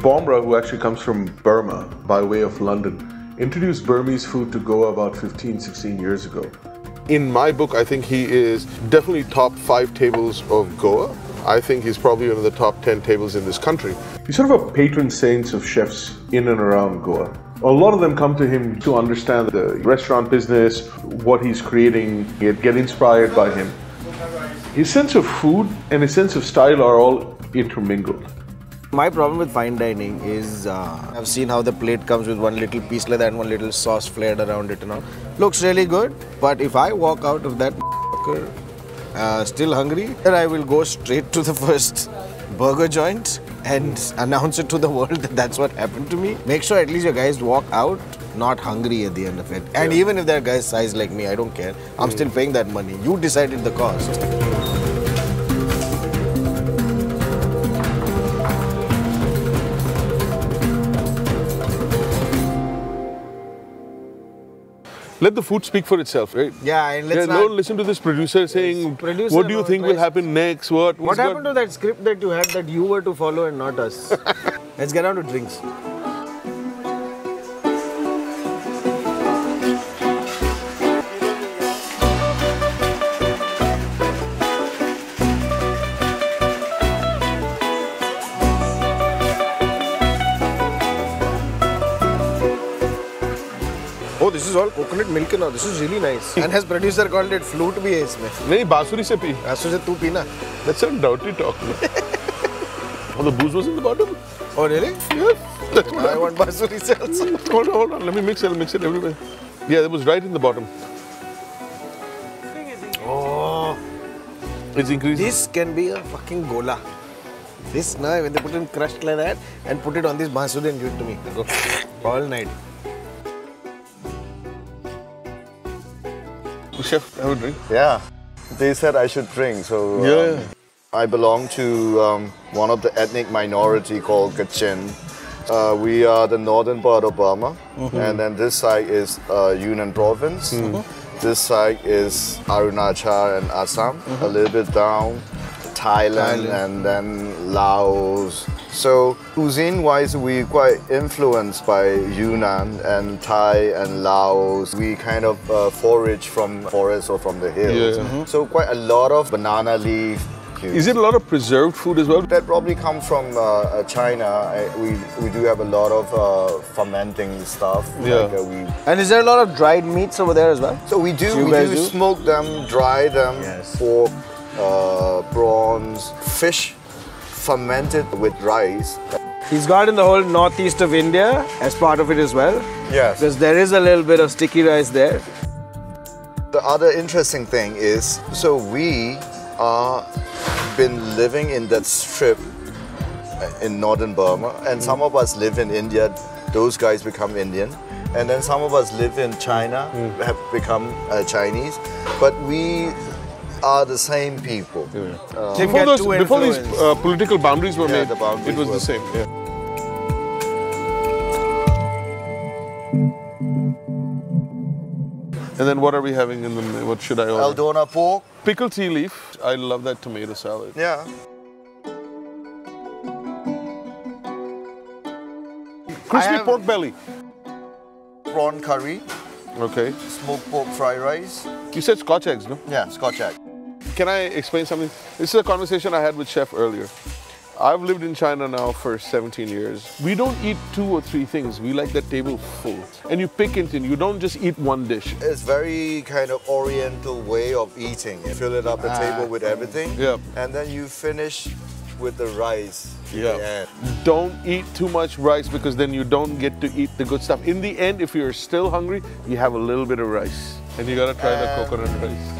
Bomra, who actually comes from Burma by way of London, introduced Burmese food to Goa about 15, 16 years ago. In my book, I think he is definitely top 5 tables of Goa. I think he's probably one of the top 10 tables in this country. He's sort of a patron saint of chefs in and around Goa. A lot of them come to him to understand the restaurant business, what he's creating, get inspired by him. His sense of food and his sense of style are all intermingled. My problem with fine dining is I've seen how the plate comes with one little piece like that and one little sauce flared around it and all. Looks really good, but if I walk out of that still hungry, then I will go straight to the first burger joint and announce it to the world that that's what happened to me. Make sure at least your guys walk out not hungry at the end of it. And even if that guy's size like me, I don't care. I'm still paying that money. You decided the cost. Let the food speak for itself, right? Yeah, and let's don't listen to this producer saying, what do you think will happen next? What happened to that script that you had that you were to follow and not us? Let's get on to drinks. Oh, this is all coconut milk now. This is really nice. And his producer called it flute bhi hai isme. नहीं बांसुरी से P. बांसुरी से तू पीना. That's some dirty talk. Oh, the booze was in the bottom. Oh, really? Yes. That's what I want bansuri se also. Hold on. Let me mix it everywhere. Yeah, that was right in the bottom. Oh. It's increasing. This can be a fucking gola. This now when they put it crushed like that and put it on this bansuri and give it to me. Go all night. Chef, have a drink? Yeah, they said I should drink. So I belong to one of the ethnic minority called Kachin. We are the northern part of Burma, and then this side is Yunnan province. This side is Arunachal and Assam. A little bit down, Thailand, and then Laos. So cuisine-wise, we're quite influenced by Yunnan and Thai and Laos. We kind of forage from forests or from the hills. Yeah. So quite a lot of banana leaf. Is it a lot of preserved food as well? That probably comes from China. We do have a lot of fermenting stuff. Yeah. Like, And is there a lot of dried meats over there as well? So we do smoke them, dry them, pork, prawns, fish, fermented with rice. He's got in the whole northeast of India as part of it as well. Yes. Because there is a little bit of sticky rice there. The other interesting thing is, so we are been living in that strip in northern Burma, and some of us live in India. Those guys become Indian, and then some of us live in China, have become Chinese, but we are the same people. Before these political boundaries were made, it was the same. Yeah. And then what are we having in the? What should I order? Aldona pork. Pickled tea leaf. I love that tomato salad. Yeah. Crispy pork belly. Prawn curry. Okay. Smoked pork fried rice. You said Scotch eggs, no? Yeah, Scotch egg. Can I explain something? This is a conversation I had with Chef earlier. I've lived in China now for 17 years. We don't eat 2 or 3 things. We like that table full. And you pick it in. You don't just eat one dish. It's very kind of oriental way of eating. You fill it up the table with everything. Yeah. And then you finish with the rice. Yeah. Don't eat too much rice because then you don't get to eat the good stuff. In the end, if you're still hungry, you have a little bit of rice. And you gotta try the coconut rice.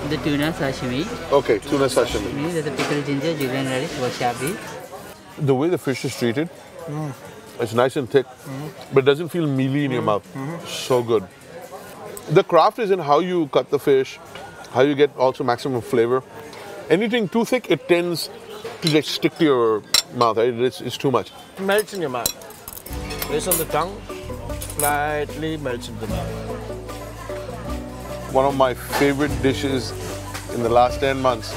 The tuna sashimi. Okay, tuna sashimi. There's a pickled ginger, julienne radish, wasabi. The way the fish is treated, it's nice and thick, but it doesn't feel mealy in your mouth. So good. The craft is in how you cut the fish, how you get also maximum flavor. Anything too thick, it tends to just stick to your mouth. Right? It's too much. It melts in your mouth. This on the tongue, slightly melts in the mouth. One of my favorite dishes in the last 10 months,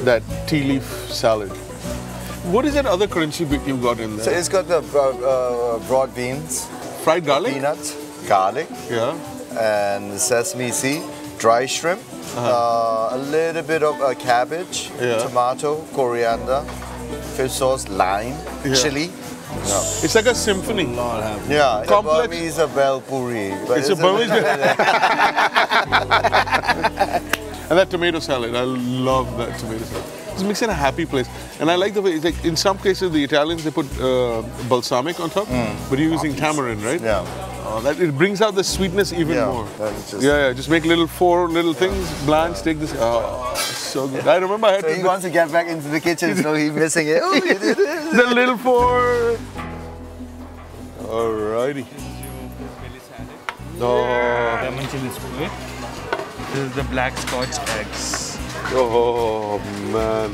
that tea leaf salad. What is that other crunchy bit you got in there? So it's got the broad beans, Fried garlic? peanuts, garlic, Yeah. and sesame seed, dry shrimp, a little bit of cabbage, Yeah. tomato, coriander, fish sauce, lime, chili. No. It's like a symphony. Not happening. Yeah, it's Complex. a Burmese a bel puri. But It's a Burmese. And that tomato salad, I love that tomato salad. It makes it a happy place. And I like the way, it's like in some cases the Italians, they put balsamic on top, but you're using tamarind, right? Yeah. That it brings out the sweetness even Yeah, more. that's just- Yeah, just make four little things, blanch, take this. Oh, so good. I remember I had So he to wants to get back into the kitchen, so he's missing it. Oh, you did it. the little four. Alrighty. Oh, Lemon chili squid. This is the black scotch eggs. oh man.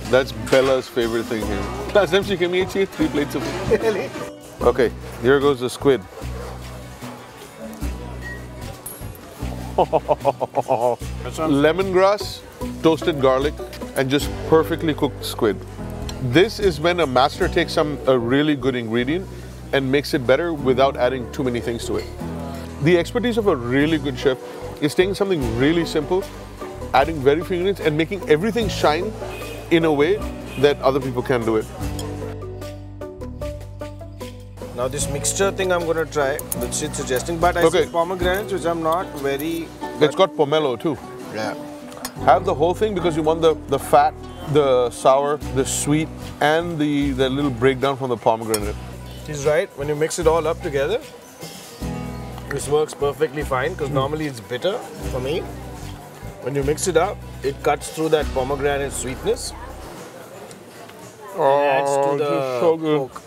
That's Bella's favorite thing here. Last time she came here, she ate 3 plates of it. Really? Okay, here goes the squid. Lemongrass, toasted garlic, and just perfectly cooked squid. This is when a master takes a really good ingredient and makes it better without adding too many things to it. The expertise of a really good chef is taking something really simple, adding very few ingredients, and making everything shine in a way that other people can do it. Now this mixture thing I'm going to try, which Sid's suggesting, but I Okay. see pomegranates, which I'm not very... It's got pomelo too. Yeah. Have the whole thing because you want the fat, the sour, the sweet, and the little breakdown from the pomegranate. He's right, when you mix it all up together, this works perfectly fine, because normally it's bitter for me. When you mix it up, it cuts through that pomegranate sweetness. And adds to this the is so good. pork.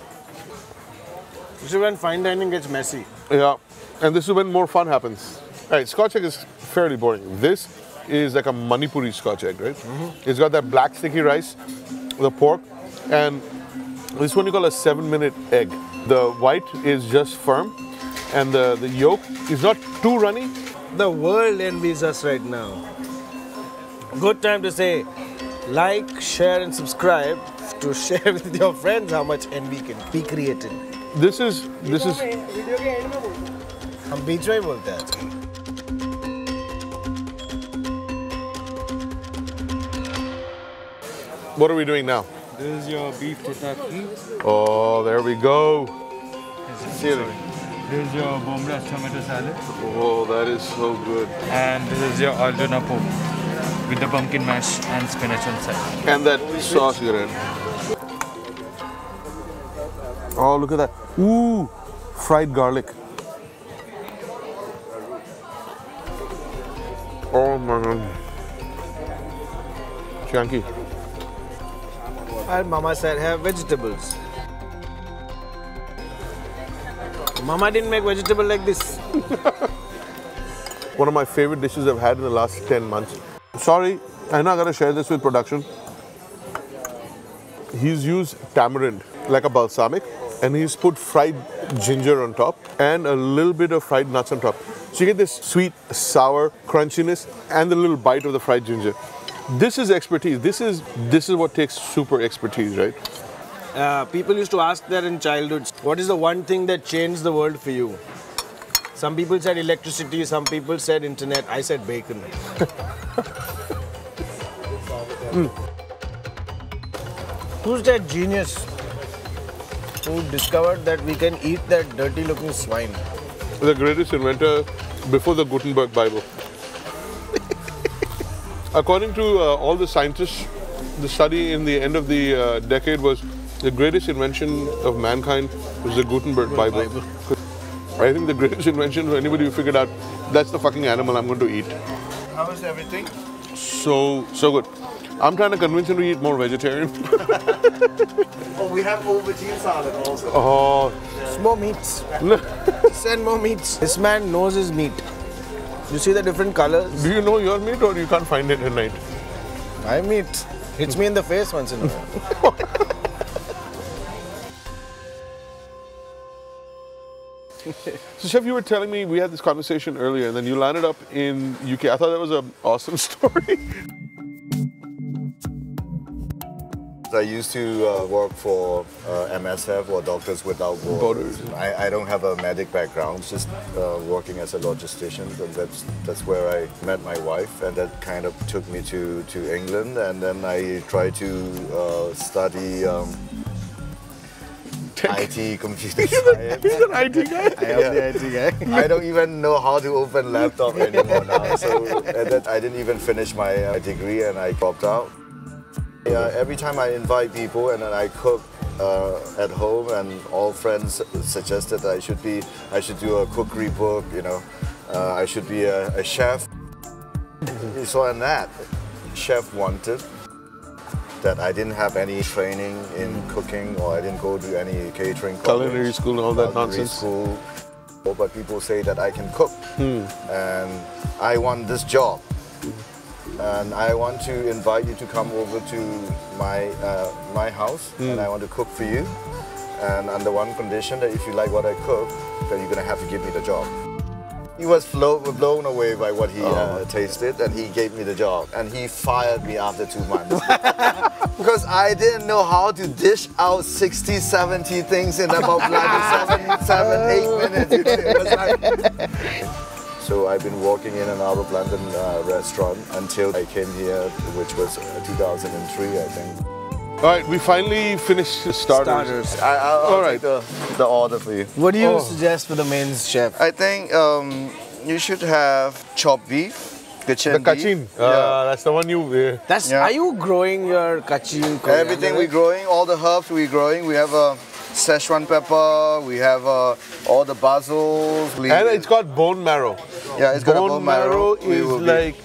This is when fine dining gets messy. Yeah, and this is when more fun happens. All right, Scotch egg is fairly boring. This is like a Manipuri Scotch egg, right? It's got that black sticky rice, the pork, and this one you call a 7-minute egg. The white is just firm, and the yolk is not too runny. The world envies us right now. Good time to say, like, share and subscribe to share with your friends how much envy can be created. This is हम बीच में ही बोलते हैं आजकल. What are we doing now? This is your beef tataki. Oh, there we go. This is your Bomras tomato salad. Oh, that is so good. And this is your aldona pork with the pumpkin mash and spinach on side. And that sauce you're in. Oh, look at that. Ooh, fried garlic. Oh my God. Shanky. And Mama said have vegetables. Mama didn't make vegetable like this. One of my favorite dishes I've had in the last 10 months. Sorry, I'm not gonna share this with production. He's used tamarind, like a balsamic, and he's put fried ginger on top and a little bit of fried nuts on top. So you get this sweet, sour crunchiness and the little bite of the fried ginger. This is expertise. This is what takes super expertise, right? People used to ask that in childhood. What is the one thing that changed the world for you? Some people said electricity, some people said internet. I said bacon. Who's that genius who discovered that we can eat that dirty looking swine? The greatest inventor before the Gutenberg Bible. According to all the scientists, the study in the end of the decade was the greatest invention of mankind was the Gutenberg Bible. I think the greatest invention for anybody who figured out that's the fucking animal I'm going to eat. How is everything? So good. I'm trying to convince him to eat more vegetarian. Oh, we have aubergine salad also. Oh, It's more meats. Send more meats. This man knows his meat. You see the different colors? Do you know your meat or you can't find it at night? My meat hits me in the face once in a while. So Chef, you were telling me, we had this conversation earlier and then you landed up in UK. I thought that was an awesome story. I used to work for MSF or Doctors Without Borders. I don't have a medic background, just working as a logistician. And that's where I met my wife, and that kind of took me to England. And then I tried to study IT, computer science. He's an IT guy. I am the IT guy. I don't even know how to open laptop anymore now. So I didn't even finish my degree, and I dropped out. Every time I invite people and then I cook at home, and all friends suggested that I should do a cookery book. You know, I should be a chef. So in that, chef wanted that I didn't have any training in cooking, or I didn't go to any catering college, Culinary school and all that nonsense. School. But people say that I can cook, and I want this job. And I want to invite you to come over to my house, and I want to cook for you. And under one condition, that if you like what I cook, then you're gonna have to give me the job. He was blown away by what he tasted, and he gave me the job. And he fired me after 2 months. Because I didn't know how to dish out 60, 70 things in about like 7, 8 minutes. It was like, so I've been working in and out of London restaurant until I came here, which was 2003, I think. All right, we finally finished the starters. I'll take the order for you. What do you suggest for the mains, chef? I think you should have chopped beef. Kachin The kachin. That's the one you... Are you growing your kachin? Everything we're growing, all the herbs we're growing. We have a Szechuan pepper, we have all the basil. And it's got bone marrow. Yeah, it's got bone marrow. Is like...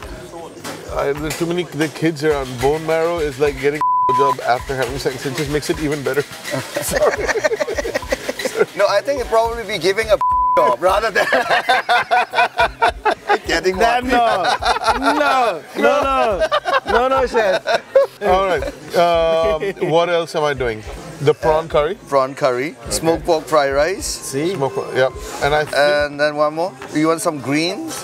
there's too many the kids around. Bone marrow is like getting a job after having sex. It just makes it even better. Sorry. No, I think it'd probably be giving a job rather than getting one. No, chef. All right. What else am I doing? The prawn curry. Prawn curry, smoked pork fried rice. See? Yeah. And then one more. You want some greens?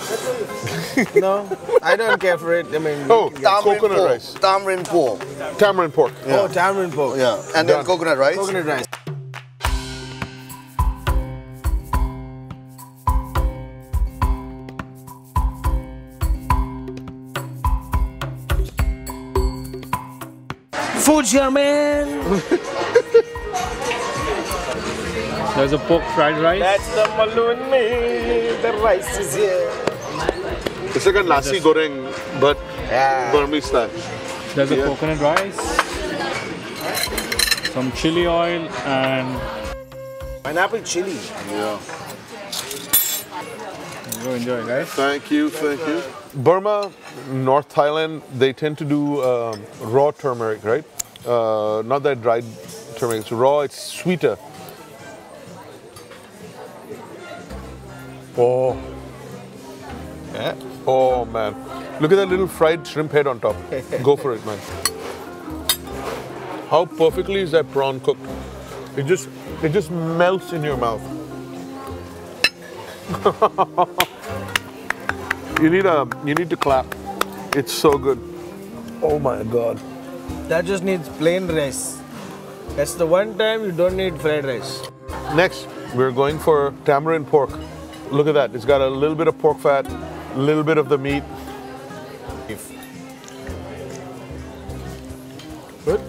No, I don't care for it. I mean, coconut rice. Tamarind pork. Tamarind pork. Yeah. Oh, tamarind pork. Yeah. And then coconut rice. Coconut rice. Food here, man. There's a pork fried rice. That's the Malun me. The rice is here. It's like a nasi goreng, but Burmese style. There's a coconut rice, some chili oil, and Pineapple chili. Yeah. go enjoy, guys. Thank you. Burma, North Thailand, they tend to do raw turmeric, right? Not that dried turmeric. It's raw. It's sweeter. Oh. Yeah. Oh man. Look at that little fried shrimp head on top. Go for it, man. How perfectly is that prawn cooked? It just melts in your mouth. You need to clap. It's so good. Oh my god. That just needs plain rice. That's the one time you don't need fried rice. Next, we're going for tamarind pork. Look at that. It's got a little bit of pork fat, a little bit of the meat. Good?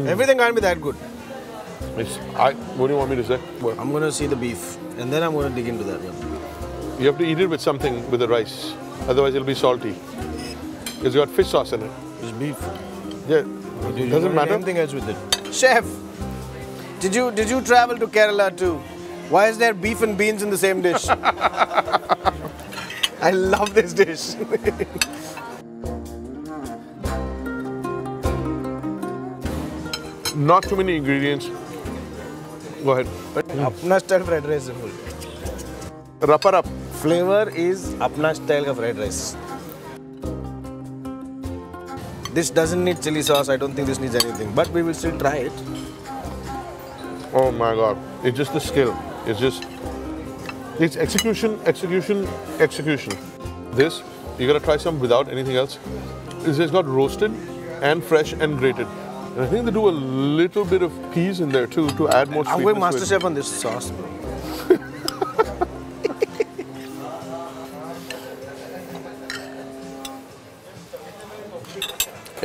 Everything can't be that good. What do you want me to say? What? I'm going to see the beef and then I'm going to dig into that one. You have to eat it with something, with the rice. Otherwise, it'll be salty. It's got fish sauce in it. It's beef. Yeah, it doesn't matter. Anything else with it. Chef, did you travel to Kerala too? Why is there beef and beans in the same dish? I love this dish. Not too many ingredients. Go ahead. Apna style fried rice is full. Rapper up. flavor is apna style ka fried rice. This doesn't need chili sauce. I don't think this needs anything, but we will still try it. Oh my God! It's just the skill. It's execution, execution, execution. This you gotta try some without anything else. It's got roasted and fresh and grated. And I think they do a little bit of peas in there too to add more sweetness. I'm going master chef on this sauce.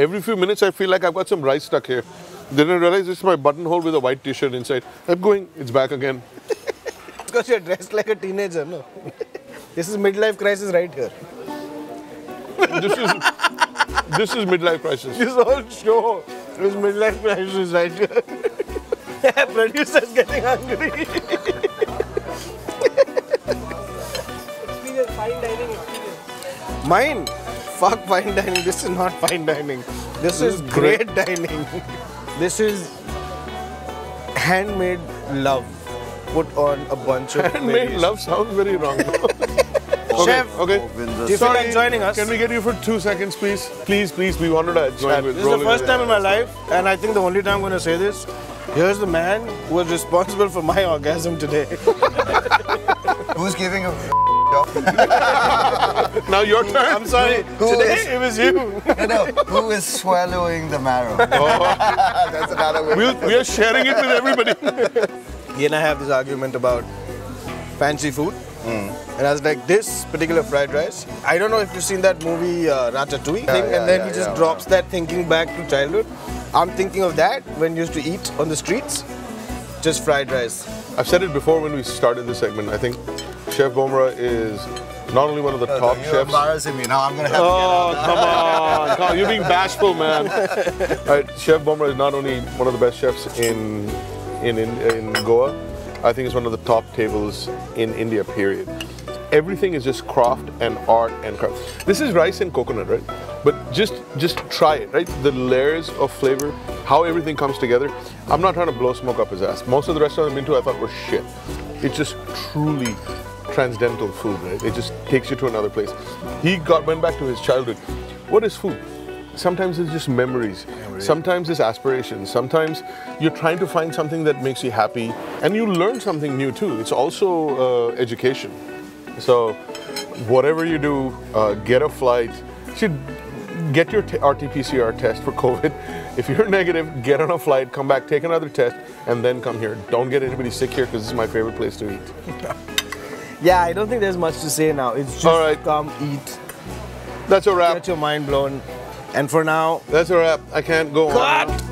Every few minutes I feel like I've got some rice stuck here. Then I realize this is my buttonhole with a white t-shirt inside. I'm going, it's back again. Because you're dressed like a teenager, no? This is midlife crisis right here. This is midlife crisis. This whole show is midlife crisis right here. Producer's getting hungry. Experience, fine dining experience. Mine? Fuck fine dining. This is not fine dining. This is great dining. This is handmade love put on a bunch of Handmade berries. love sounds very wrong. Chef, Okay. do you feel like joining us? Can we get you for 2 seconds, please? Please, we wanted to join with This is the rolling first with time it. in my life, and I think the only time I'm going to say this. Here's the man who was responsible for my orgasm today. Who's giving a Now your turn. I'm sorry. Today it was you. no, who is swallowing the marrow? That's another way. We are sharing it with everybody. He and I have this argument about fancy food. And I was like, this particular fried rice, I don't know if you've seen that movie Ratatouille thing, and then he just drops that thinking back to childhood. I'm thinking of that when you used to eat on the streets, just fried rice. I've said it before when we started this segment. I think Chef Bomra is not only one of the top You're chefs. embarrassing me. Now I'm going to have Oh, come on. You're being bashful, man. All right, Chef Bomra is not only one of the best chefs in Goa, I think it's one of the top tables in India, period. Everything is just craft and art and craft. This is rice and coconut, right? But just try it, right? The layers of flavor, how everything comes together. I'm not trying to blow smoke up his ass. Most of the restaurants I've been to, I thought were shit. It's just truly transcendental food, right? It just takes you to another place. He went back to his childhood. What is food? Sometimes it's just memories. Sometimes it's aspirations. Sometimes you're trying to find something that makes you happy, and you learn something new too. It's also education. So whatever you do, get a flight. You should get your RT-PCR test for COVID. If you're negative, get on a flight, come back, take another test, and then come here. Don't get anybody sick here because this is my favorite place to eat. Yeah, I don't think there's much to say now. It's just All right. come eat, That's a wrap. get your mind blown. And for now, That's a wrap. I can't go on. cut!